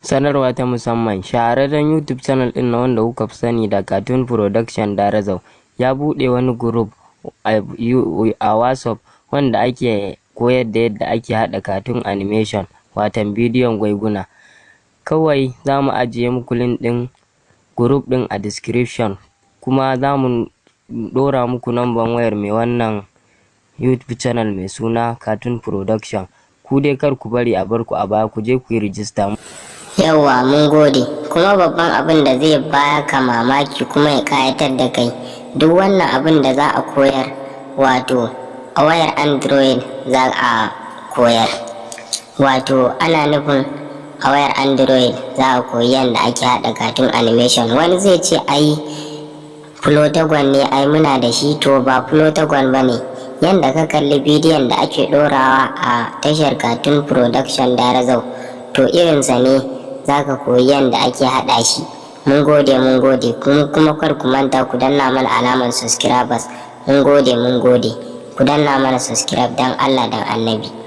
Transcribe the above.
Sanarwa ta musamman, shahararren YouTube channel ɗin na wanda kuka fi sani da Cartoon Production Darazau ya buɗe wani group a WhatsApp wanda ake koyar da yadda ake haɗa cartoon animation, watan bidiyon gwaiguna. Kawai za mu ajiye muku link ɗin group ɗin a description, kuma za mu ɗora muku namban wayar mai wannan YouTube channel mai suna Cartoon Production. Ku dai kar ku bari a barku a baya, ku je ku yi rijista. Yawwa, mun gode. Kuma babban abin da zai baka mamaki kuma ya kayatar da kai, duk wannan abin da za a koyar, wato a wayar Android za a koyar. Wato ana nufin a wayar Android za a koyi yadda ake haɗa cartoon animation. Wani zai ce ai Plotagon ne, ai muna da shi. To ba Plotagon ba ne. Yadda ka kalli bidiyon da ake ɗorawa a tashar Cartoon Production Darazau, to irinsa ne za ka koyi yadda ake haɗa shi. Mun gode. Kuma kar ku manta ku danna mana alamar subscribers. Mun gode. Ku danna mana subscribe dan Allah dan Annabi.